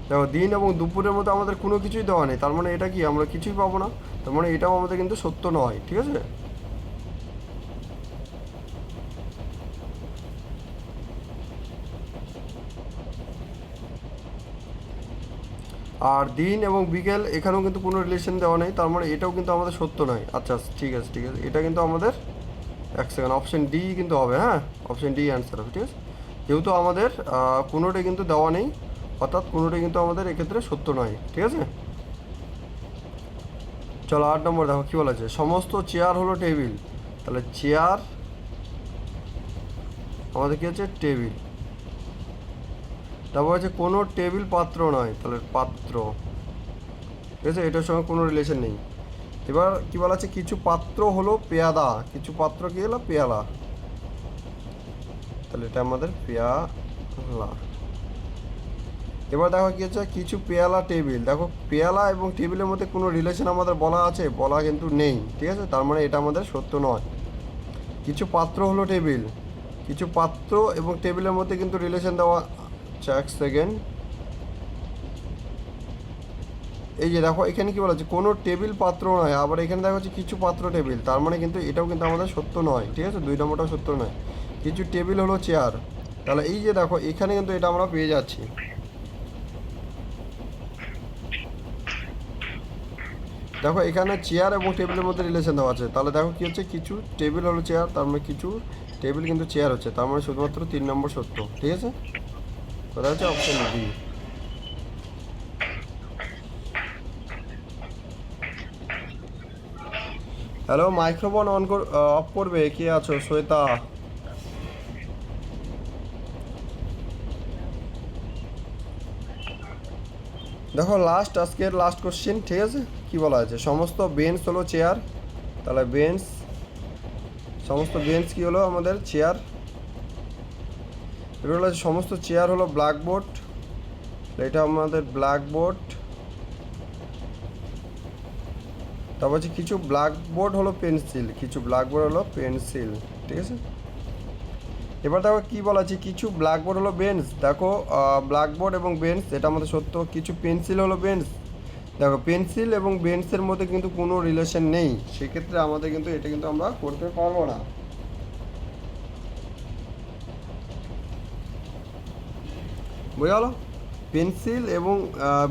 দেখো দিন এবং দুপুরের মধ্যে আমাদের কোনো কিছুই দেওয়া নেই, তার মানে এটা কি আমরা কিছুই পাবো না, তার মানে এটাও আমাদের কিন্তু সত্য নয়, ঠিক আছে। আর দিন এবং বিকেল এখানেও কিন্তু কোনো রিলেশন দেওয়া নেই, তার মানে এটাও কিন্তু আমাদের সত্য নয়। আচ্ছা ঠিক আছে ঠিক আছে, এটা কিন্তু আমাদের 1 সেকেন্ড, অপশন ডি কিন্তু হবে, হ্যাঁ অপশন ডি অ্যান্সার হবে, ঠিক আছে। যেহেতু আমাদের কোনোটাই কিন্তু দেওয়া নেই, অর্থাৎ কোনোটাই কিন্তু আমাদের এক্ষেত্রে সত্য নয়, ঠিক আছে। চলো 8 নম্বর দেখো কী বলা আছে, সমস্ত চেয়ার হলো টেবিল, তাহলে চেয়ার আমাদের কী হচ্ছে টেবিল। তারপর হচ্ছে কোনো টেবিল পাত্র নয়, তাহলে পাত্র, ঠিক আছে, এটার সঙ্গে কোনো রিলেশন নেই। এবার কী বলা আছে, কিছু পাত্র হলো পেয়াদা, কিছু পাত্র কী হলো পেয়ালা, তাহলে এটা আমাদের পেয়ালা। এবার দেখো কী হচ্ছে, কিছু পেয়ালা টেবিল, দেখো পেয়ালা এবং টেবিলের মধ্যে কোনো রিলেশন আমাদের বলা আছে, বলা কিন্তু নেই, ঠিক আছে, তার মানে এটা আমাদের সত্য নয়। কিছু পাত্র হলো টেবিল, কিছু পাত্র এবং টেবিলের মধ্যে কিন্তু রিলেশন দেওয়া, 1 সেকেন্ড, এই যে দেখো এখানে কি বলা হচ্ছে, কোনো টেবিল পাত্র নয়, আবার এখানে দেখা হচ্ছে কিছু পাত্র টেবিল, তার মানে কিন্তু এটাও কিন্তু আমাদের সত্য নয়, ঠিক আছে, 2 নম্বরটাও সত্য নয়। কিছু টেবিল হলো চেয়ার, তাহলে এই যে দেখো এখানে কিন্তু এটা আমরা পেয়ে যাচ্ছি। দেখো এখানে চেয়ার এবং টেবিলের মধ্যে রিলেশন দেওয়া আছে, তাহলে দেখো কী হচ্ছে, কিছু টেবিল হলো চেয়ার, তার মানে কিছু টেবিল কিন্তু চেয়ার হচ্ছে, তার মানে শুধুমাত্র 3 নম্বর সত্য, ঠিক আছে। কথা হচ্ছে option B. Hello, microphone off করবে, কে আছো? শ্বেতা। দেখো আজকের লাস্ট কোশ্চেন, ঠিক আছে। কি বলা আছে, সমস্ত বেঞ্চ হলো চেয়ার, তাহলে বেঞ্চ, সমস্ত বেঞ্চ কী হলো আমাদের চেয়ার। এবার হলো সমস্ত চেয়ার হলো ব্ল্যাকবোর্ড, এটা আমাদের ব্ল্যাকবোর্ড। তারপর হচ্ছে কিছু ব্ল্যাকবোর্ড হলো পেন্সিল, কিছু ব্ল্যাকবোর্ড হলো পেন্সিল, ঠিক আছে। এবার দেখো কী বলা আছে, কিছু ব্ল্যাকবোর্ড হলো বেঞ্চ, দেখো ব্ল্যাকবোর্ড এবং বেঞ্চ এটা আমাদের সত্য। কিছু পেন্সিল হলো বেঞ্চ, দেখো পেন্সিল এবং বেঞ্চের মধ্যে কিন্তু কোনো রিলেশন নেই, সেক্ষেত্রে আমাদের কিন্তু এটা কিন্তু আমরা করতে পারবো না। বোঝা গেলো? পেন্সিল এবং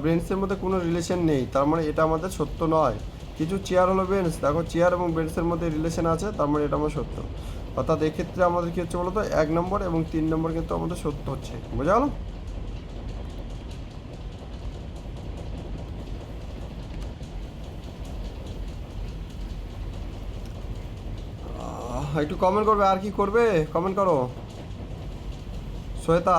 বেঞ্চের মধ্যে কোনো রিলেশন নেই, তার মানে এটা আমাদের সত্য নয়। কিছু চেয়ার হলো বেঞ্চ, দেখো চেয়ার এবং বেঞ্চের মধ্যে রিলেশন আছে, তার মানে এটা আমার সত্য। অর্থাৎ এক্ষেত্রে আমাদের কী হচ্ছে বলো তো, 1 নম্বর এবং 3 নম্বর কিন্তু আমাদের সত্য হচ্ছে। বোঝা গেলো? একটু কমেন্ট করবে, আর কি করবে কমেন্ট করো। শ্বেতা,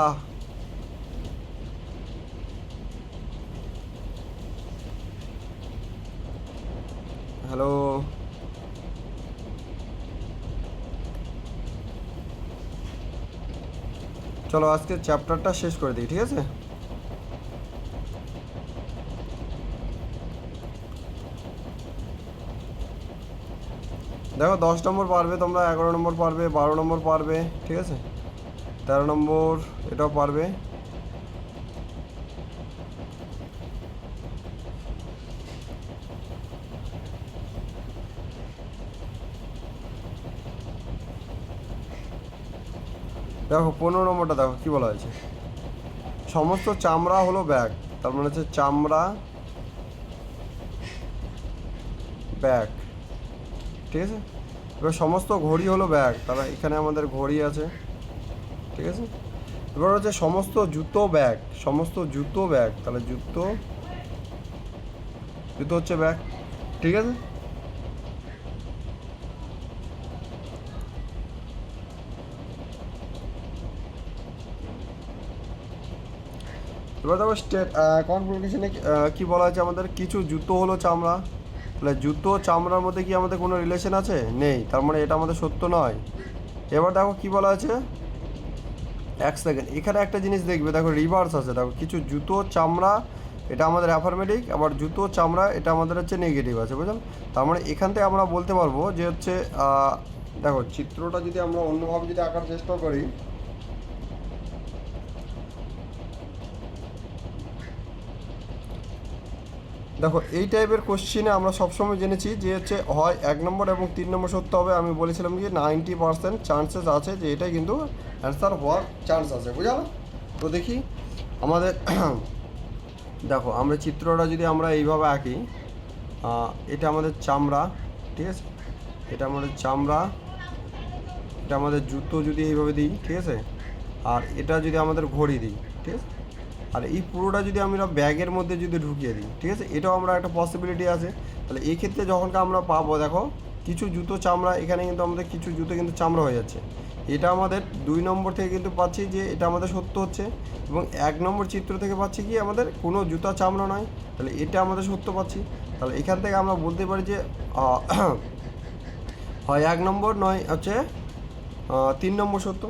হ্যালো, চলো আজকে চ্যাপ্টারটা শেষ করে দিই, ঠিক আছে? দেখো 10 নম্বর পারবে তোমরা, 11 নম্বর পারবে, 12 নম্বর পারবে, ঠিক আছে? 13 নম্বর এটাও পারবে। দেখো 15 নম্বরটা দেখো কী বলা হয়েছে, সমস্ত চামড়া হলো ব্যাগ, তার মানে হচ্ছে চামড়া ব্যাগ, ঠিক আছে? এবার সমস্ত ঘড়ি হলো ব্যাগ, তাহলে এখানে আমাদের ঘড়ি আছে, ঠিক আছে? এবার হচ্ছে সমস্ত জুতো ব্যাগ, সমস্ত জুতো ব্যাগ, তাহলে জুতো জুতো হচ্ছে ব্যাগ, ঠিক আছে? এবার দেখো স্টেট কনক্লুশনে কী বলা হয়েছে আমাদের, কিছু জুতো হলো চামড়া, তাহলে জুতো চামড়ার মধ্যে কি আমাদের কোনো রিলেশন আছে? নেই, তার মানে এটা আমাদের সত্য নয়। এবার দেখো কী বলা আছে, 1 সেকেন্ড, এখানে একটা জিনিস দেখবে, দেখো রিভার্স আছে, দেখো কিছু জুতো চামড়া এটা আমাদের অ্যাফার্মেটিভ, আবার জুতো চামড়া এটা আমাদের হচ্ছে নেগেটিভ আছে, বুঝলেন? তার মানে এখান থেকে আমরা বলতে পারবো যে হচ্ছে দেখো চিত্রটা যদি আমরা অন্যভাবে যদি আঁকার চেষ্টা করি, দেখো এই টাইপের কোশ্চিনে আমরা সবসময় জেনেছি যে হচ্ছে হয় 1 নম্বর এবং 3 নম্বর সত্য হবে। আমি বলেছিলাম যে 90% চান্সেস আছে যে এটাই কিন্তু অ্যান্সার হওয়ার চান্স আছে, বুঝালো? তো দেখি আমাদের দেখো আমরা চিত্রটা যদি আমরা এইভাবে আঁকি, এটা আমাদের চামড়া, ঠিক আছে? এটা আমাদের চামড়া, এটা আমাদের জুতো যদি এইভাবে দিই, ঠিক আছে? আর এটা যদি আমাদের ঘড়ি দিই, ঠিক আছে? আর এই পুরোটা যদি আমরা ব্যাগের মধ্যে যদি ঢুকিয়ে দিই, ঠিক আছে, এটাও আমরা একটা পসিবিলিটি আছে। তাহলে এই ক্ষেত্রে যখনকে আমরা পাবো, দেখো কিছু জুতো চামড়া, এখানে কিন্তু আমাদের কিছু জুতো কিন্তু চামড়া হয়ে যাচ্ছে, এটা আমাদের 2 নম্বর থেকে কিন্তু পাচ্ছি যে এটা আমাদের সত্য হচ্ছে, এবং 1 নম্বর চিত্র থেকে পাচ্ছি কি আমাদের কোনো জুতা চামড়া নয়, তাহলে এটা আমাদের সত্য পাচ্ছি। তাহলে এখান থেকে আমরা বলতে পারি যে হয় 1 নম্বর নয় হচ্ছে 3 নম্বর সত্য।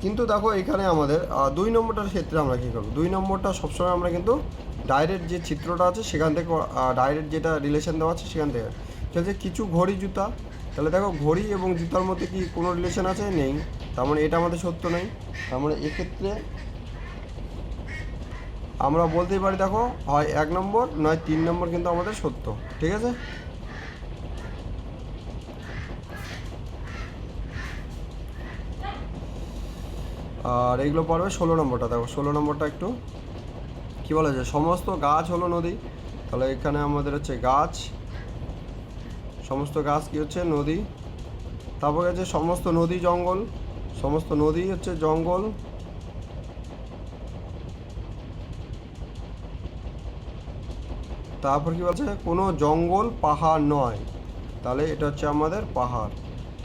কিন্তু দেখো এখানে আমাদের 2 নম্বরটার ক্ষেত্রে আমরা কী করবো, 2 নম্বরটা সবসময় আমরা কিন্তু ডাইরেক্ট যে চিত্রটা আছে সেখান থেকে ডাইরেক্ট যেটা রিলেশন দেওয়া আছে সেখান থেকে চলছে কিছু ঘড়ি জুতা, তাহলে দেখো ঘড়ি এবং জুতার মধ্যে কি কোনো রিলেশন আছে? নেই, তার মানে এটা আমাদের সত্য নেই। তার মানে এক্ষেত্রে আমরা বলতেই পারি দেখো হয় 1 নম্বর নয় 3 নম্বর কিন্তু আমাদের সত্য, ঠিক আছে? আর এইগুলো পড়বে 16 নম্বরটা, দেখো 16 নম্বরটা একটু কী বলা যায়, সমস্ত গাছ হলো নদী, তাহলে এখানে আমাদের হচ্ছে গাছ, সমস্ত গাছ কী হচ্ছে নদী, তারপরে হচ্ছে সমস্ত নদী জঙ্গল, সমস্ত নদী হচ্ছে জঙ্গল, তারপর কী বলছে কোনো জঙ্গল পাহাড় নয়, তাহলে এটা হচ্ছে আমাদের পাহাড়।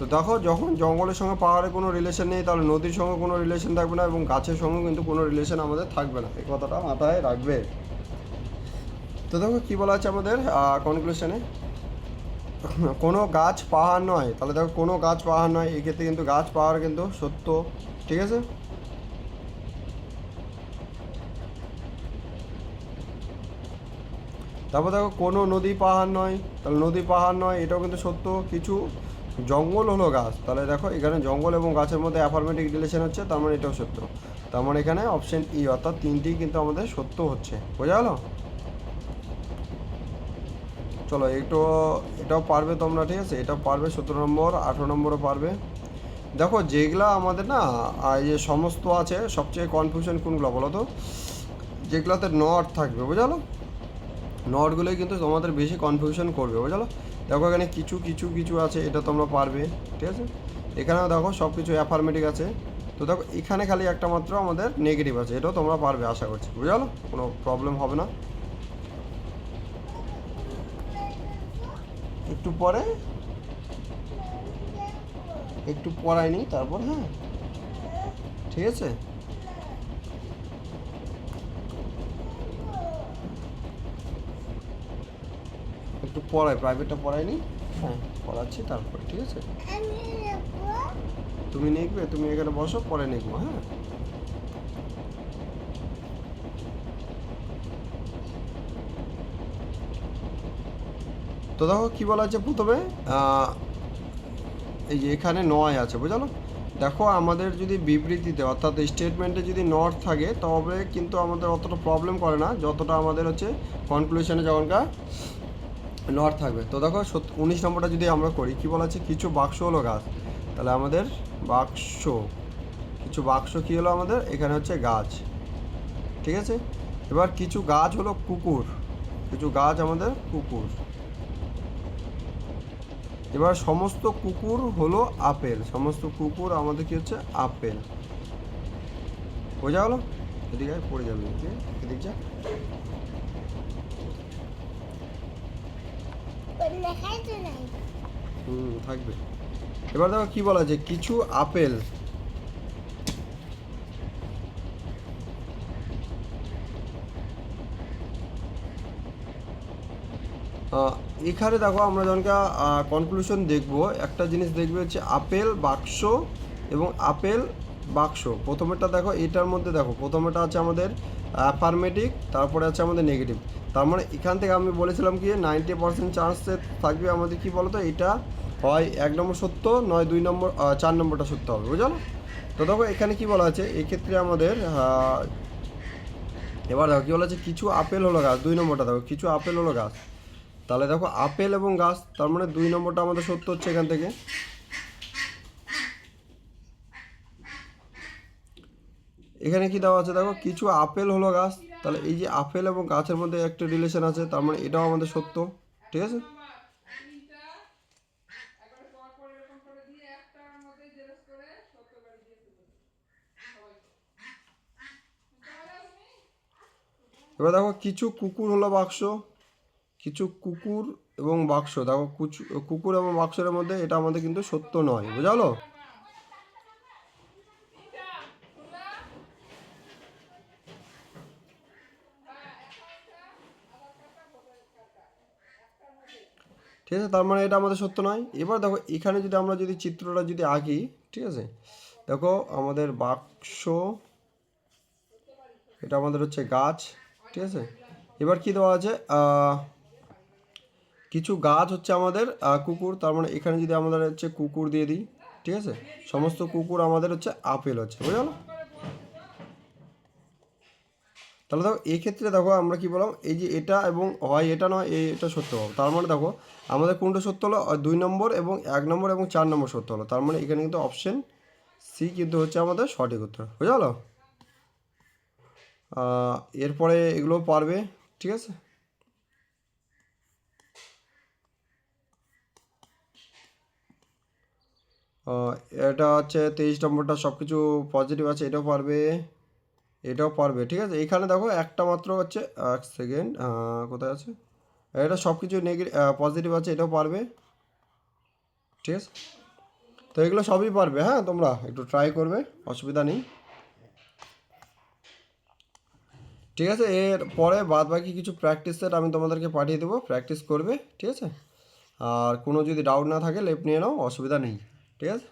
তো দেখো যখন জঙ্গলের সঙ্গে পাহাড়ের কোনো রিলেশন নেই, তাহলে নদীর সঙ্গে কোনো রিলেশন থাকবে না, এবং গাছের সঙ্গে কিন্তু কোনো রিলেশন আমাদের থাকবে না, এই কথাটা মাথায় রাখবে। তো দেখো কী বলা আছে আমাদের কনক্লুশনে, কোনো গাছ পাহাড় নয়, তাহলে দেখো কোনো গাছ পাহাড় নয়, এক্ষেত্রে কিন্তু গাছ পাহাড় কিন্তু সত্য, ঠিক আছে? তারপর দেখো কোনো নদী পাহাড় নয়, তাহলে নদী পাহাড় নয় এটাও কিন্তু সত্য। কিছু জঙ্গল হলো গাছ, তাহলে দেখো এখানে জঙ্গল এবং গাছের মধ্যে অ্যাফার্মেটিভ রিলেশন হচ্ছে, তার মানে এটাও সত্য। তার মানে এখানে অপশন ই অর্থাৎ তিনটি কিন্তু আমাদের সত্য হচ্ছে। বোঝা গেল? চলো এটাও পারবে তোমরা, ঠিক আছে, এটাও পারবে 17 নম্বর, 18 নম্বরও পারবে। দেখো যেগুলা আমাদের না এই যে সমস্ত আছে, সবচেয়ে কনফিউশন কোনগুলো বলো তো? যেগুলোতে নট থাকবে, বোঝালো, নটগুলোই কিন্তু তোমাদের বেশি কনফিউশন করবে, বোঝালো। দেখো এখানে কিছু কিছু কিছু আছে, এটা তোমরা পারবে, ঠিক আছে। এখানেও দেখো সব কিছু অ্যাফার্মেটিভ আছে। তো দেখো এখানে খালি একটা মাত্র আমাদের নেগেটিভ আছে, এটাও তোমরা পারবে আশা করছি, বুঝালো, কোনো প্রবলেম হবে না। একটু পরে একটু পড়ায়নি তারপর, হ্যাঁ ঠিক আছে। একটু পড়াই, প্রাইভেটটা পড়ায়নি, হ্যাঁ পড়াচ্ছি তারপর, ঠিক আছে। তুমি লিখবে, তুমি এখানে বসো, পরে লিখবো, হ্যাঁ। তো দেখো কী বলা হচ্ছে প্রথমে, এই যে এখানে নয় আছে, বুঝালো। দেখো আমাদের যদি বিবৃতিতে অর্থাৎ স্টেটমেন্টে যদি নট থাকে তবে কিন্তু আমাদের অতটা প্রবলেম করে না যতটা আমাদের হচ্ছে কনক্লুশনে যখনকার নট থাকবে। তো দেখো 19 নম্বরটা যদি আমরা করি, কী বলা আছে, কিছু বাক্স হলো গাছ, তাহলে আমাদের বাক্স, কিছু বাক্স কী হলো আমাদের, এখানে হচ্ছে গাছ, ঠিক আছে। এবার কিছু গাছ হলো কুকুর, কিছু গাছ আমাদের কুকুর। এবার সমস্ত কুকুর হলো আপেল, সমস্ত কুকুর আমাদের কি হচ্ছে আপেল। বোঝা গেলো? এদিকে পড়ে যাবে, এদিক যা, থাকবে। এবার দেখো কি বলা আছে, কিছু আপেল, এখানে দেখো আমরা যখনকা কনক্লুশন দেখব, একটা জিনিস দেখবে হচ্ছে আপেল বাক্স এবং আপেল বাক্স। প্রথমেরটা দেখো, এটার মধ্যে দেখো প্রথমেটা আছে আমাদের অ্যাফার্মেটিভ, তারপরে আছে আমাদের নেগেটিভ। তার মানে এখান থেকে আমি বলেছিলাম কি 90% চান্সে থাকবে আমাদের কি বলতো, এটা হয় 1 নম্বর সত্য, নয় 2 নম্বর 4 নম্বরটা সত্য হবে, বুঝলো। তো দেখো এখানে কি বলা আছে, এক্ষেত্রে আমাদের এবার দেখো কী বলা আছে, কিছু আপেল হলো গাছ, 2 নম্বরটা দেখো, কিছু আপেল হলো গাছ, তাহলে দেখো আপেল এবং গাছ, তার মানে 2 নম্বরটা আমাদের সত্য হচ্ছে এখান থেকে। এখানে কি দেওয়া আছে দেখো, কিছু আপেল হলো গাছ, তাহলে এই যে আপেল এবং গাছের মধ্যে একটা রিলেশন আছে, তার মানে এটাও আমাদের সত্য, ঠিক আছে। এবার দেখো কিছু কুকুর হলো বাক্স, কিছু কুকুর এবং বাক্স, দেখো কুকুর এবং বাক্সের মধ্যে এটা আমাদের কিন্তু সত্য নয়, বুঝালো। ঠিক আছে, তার মানে এটা আমাদের সত্য নয়। এবার দেখো এখানে যদি আমরা যদি চিত্রটা যদি আঁকি, ঠিক আছে, দেখো আমাদের বাক্স, এটা আমাদের হচ্ছে গাছ, ঠিক আছে। এবার কি দেওয়া আছে, কিছু গাছ হচ্ছে আমাদের কুকুর, তার মানে এখানে যদি আমাদের হচ্ছে কুকুর দিয়ে দিই, ঠিক আছে, সমস্ত কুকুর আমাদের হচ্ছে আপেল হচ্ছে, বুঝলো। তাহলে দেখো এই ক্ষেত্রে দেখো আমরা কি বললাম, এই যে এটা এবং হয় এটা নয় এটা সত্য হবে, তার মানে দেখো আমাদের কোনটা সত্য হলো, 2 নম্বর এবং 1 নম্বর এবং 4 নম্বর সত্য হলো, তার মানে এখানে কিন্তু অপশন সি কিন্তু হচ্ছে আমাদের সঠিক উত্তর, বুঝা গেলো। এরপরে এগুলো পারবে, ঠিক আছে। এটা হচ্ছে 23 নম্বরটা সব কিছু পজিটিভ আছে, এটাও পারবে, এটাও পারবে, ঠিক আছে। এখানে দেখো একটা মাত্র হচ্ছে, এক সেকেন্ড, কোথায় আছে, এটা সব কিছু নেগেটিভ পজিটিভ আছে, এটাও পারবে, ঠিক আছে। তো এগুলো সবই পারবে, হ্যাঁ তোমরা একটু ট্রাই করবে, অসুবিধা নেই, ঠিক আছে। এর পরে বাদ বাকি কিছু প্র্যাকটিস সেট আমি তোমাদেরকে পাঠিয়ে দেবো, প্র্যাকটিস করবে, ঠিক আছে। আর কোনো যদি ডাউট না থাকে লেপ নিয়ে নাও, অসুবিধা নেই, ঠিক আছে।